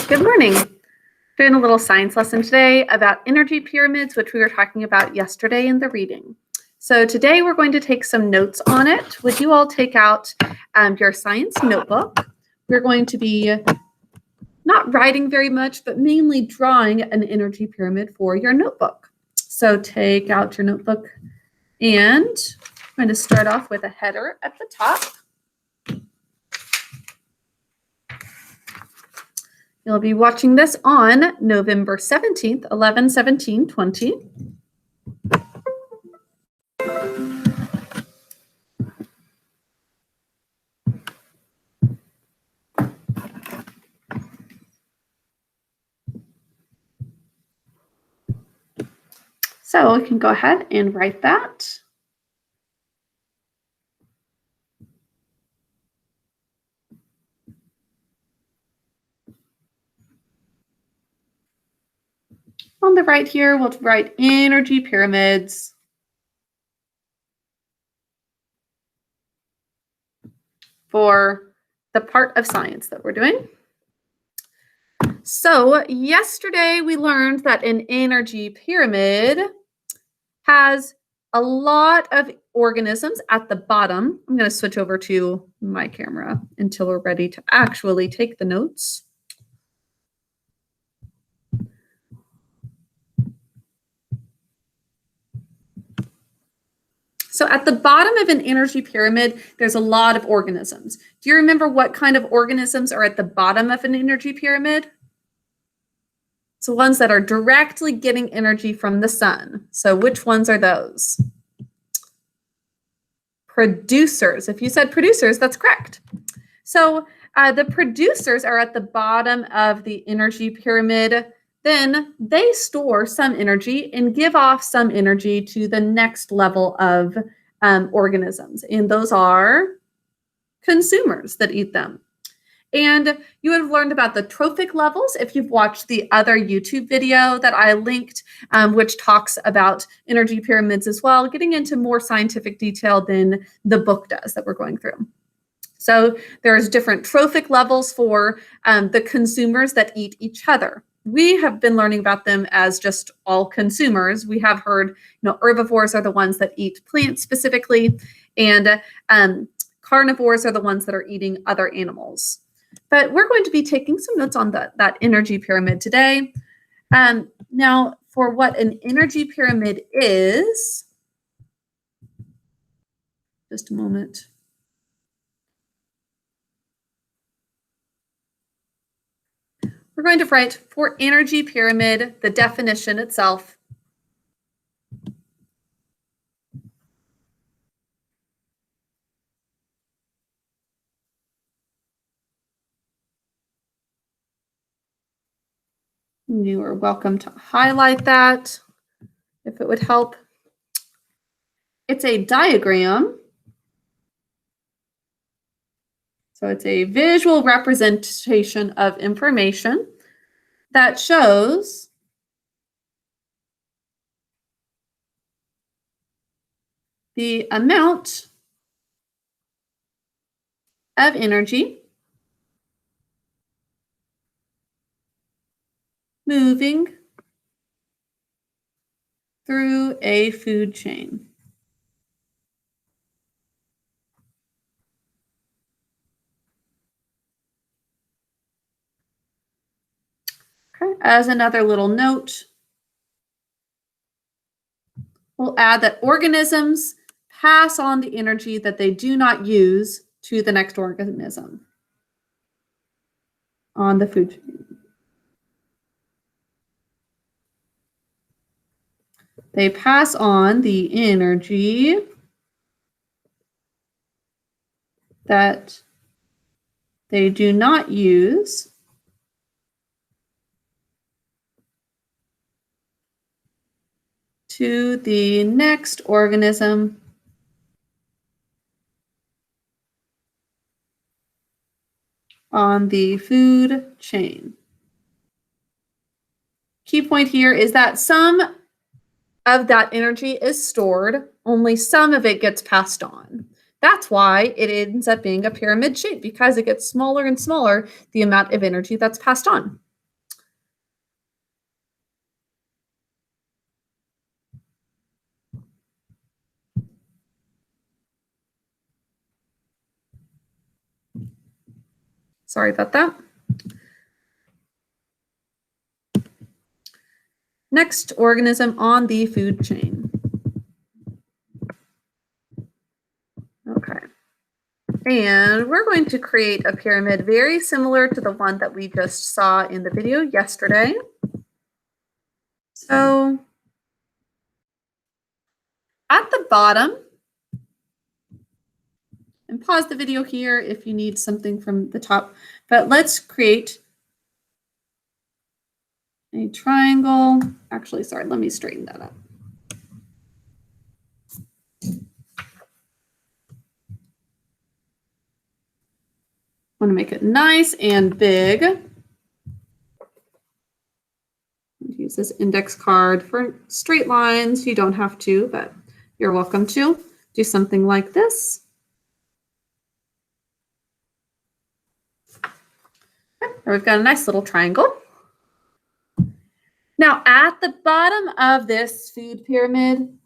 Good morning. Doing a little science lesson today about energy pyramids, which we were talking about yesterday in the reading. So today we're going to take some notes on it. Would you all take out your science notebook? We're going to be not writing very much, but mainly drawing an energy pyramid for your notebook. So take out your notebook, and I'm going to start off with a header at the top. You'll be watching this on November 17th, 11/17/20. So we can go ahead and write that. On the right here, we'll write energy pyramids for the part of science that we're doing. So yesterday we learned that an energy pyramid has a lot of organisms at the bottom. I'm going to switch over to my camera until we're ready to actually take the notes. So at the bottom of an energy pyramid, there's a lot of organisms. Do you remember what kind of organisms are at the bottom of an energy pyramid? So ones that are directly getting energy from the sun. So which ones are those? Producers. If you said producers, that's correct. So the producers are at the bottom of the energy pyramid. Then they store some energy and give off some energy to the next level of organisms. And those are consumers that eat them. And you would have learned about the trophic levels if you've watched the other YouTube video that I linked, which talks about energy pyramids as well, getting into more scientific detail than the book does that we're going through. So there's different trophic levels for the consumers that eat each other. We have been learning about them as just all consumers. We have heard, herbivores are the ones that eat plants specifically, and carnivores are the ones that are eating other animals. But we're going to be taking some notes on that energy pyramid today. Now, for what an energy pyramid is, just a moment. We're going to write for energy pyramid, the definition itself. You are welcome to highlight that if it would help. It's a diagram. So it's a visual representation of information that shows the amount of energy moving through a food chain. Okay. As another little note, we'll add that organisms pass on the energy that they do not use to the next organism on the food chain. They pass on the energy that they do not use to the next organism on the food chain. Key point here is that some of that energy is stored, only some of it gets passed on. That's why it ends up being a pyramid shape, because it gets smaller and smaller, the amount of energy that's passed on. Sorry about that. Next organism on the food chain. Okay. And we're going to create a pyramid very similar to the one that we just saw in the video yesterday. So at the bottom, and pause the video here if you need something from the top, but let's create a triangle. Actually, sorry, let me straighten that up. I want to make it nice and big. Use this index card for straight lines. You don't have to, but you're welcome to. Do something like this. Okay, we've got a nice little triangle. Now, at the bottom of this food pyramid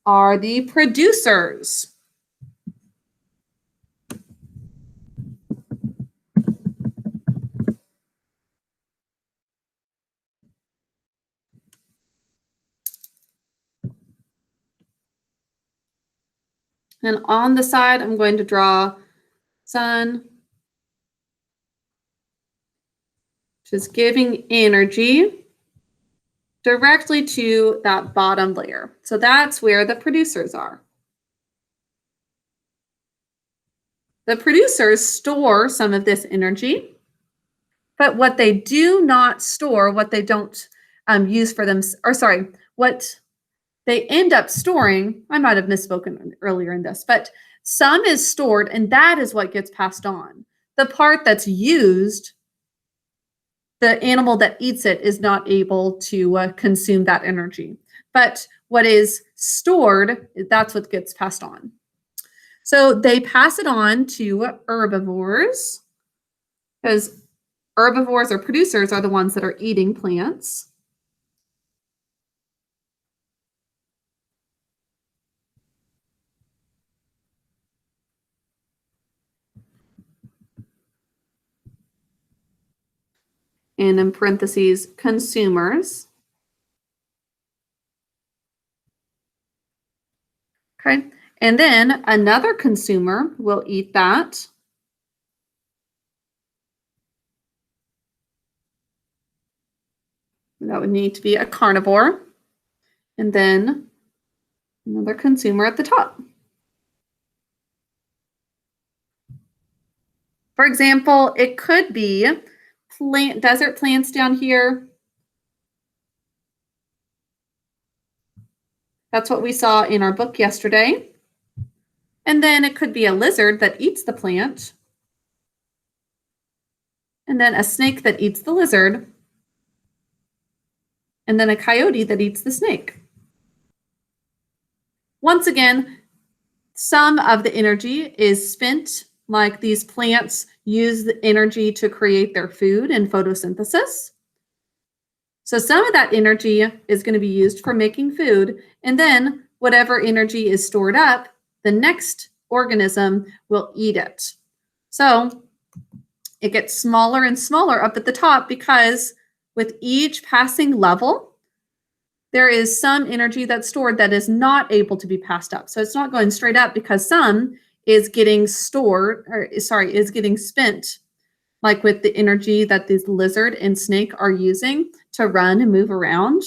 are the producers. And on the side, I'm going to draw sun, which is giving energy directly to that bottom layer. So that's where the producers are. The producers store some of this energy, but what they do not store, what they don't use for them, or sorry, what they end up storing, I might have misspoken earlier in this, but some is stored, and that is what gets passed on. The part that's used, the animal that eats it is not able to consume that energy. But what is stored, that's what gets passed on. So they pass it on to herbivores, because herbivores or producers are the ones that are eating plants. And in parentheses, consumers. Okay, and then another consumer will eat that. That would need to be a carnivore. And then another consumer at the top. For example, it could be desert plants down here. That's what we saw in our book yesterday. And then it could be a lizard that eats the plant. And then a snake that eats the lizard. And then a coyote that eats the snake. Once again, some of the energy is spent, like these plants use the energy to create their food and photosynthesis. So some of that energy is going to be used for making food, and then whatever energy is stored up, the next organism will eat it. So it gets smaller and smaller up at the top, because with each passing level, there is some energy that's stored that is not able to be passed up. So it's not going straight up, because some is getting stored, or sorry, is getting spent, like with the energy that these lizard and snake are using to run and move around.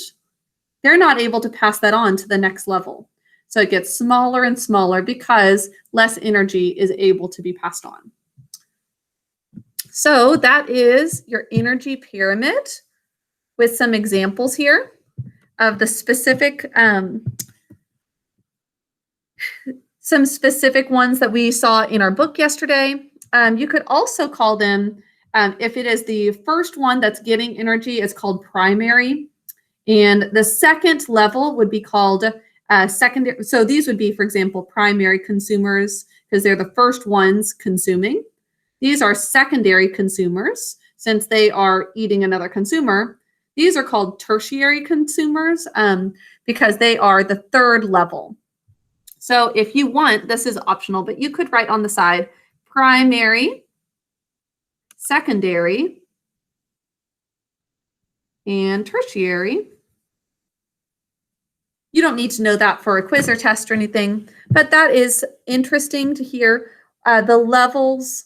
They're not able to pass that on to the next level. So it gets smaller and smaller because less energy is able to be passed on. So that is your energy pyramid with some examples here of the specific, some specific ones that we saw in our book yesterday. You could also call them, if it is the first one that's getting energy, it's called primary. And the second level would be called secondary. So these would be, for example, primary consumers. because they're the first ones consuming. These are secondary consumers, since they are eating another consumer. These are called tertiary consumers because they are the third level. So if you want, this is optional, but you could write on the side primary, secondary, and tertiary. You don't need to know that for a quiz or test or anything, but that is interesting to hear the levels,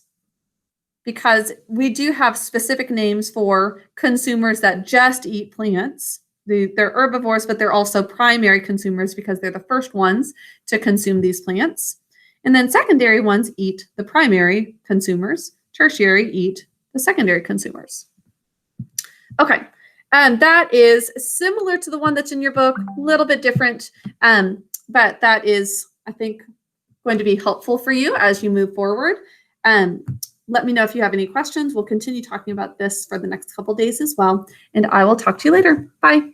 because we do have specific names for consumers that just eat plants. They're herbivores, but they're also primary consumers because they're the first ones to consume these plants. And then secondary ones eat the primary consumers. Tertiary eat the secondary consumers. Okay, that is similar to the one that's in your book, a little bit different, but that is, I think, going to be helpful for you as you move forward. Let me know if you have any questions. We'll continue talking about this for the next couple days as well, and I will talk to you later. Bye.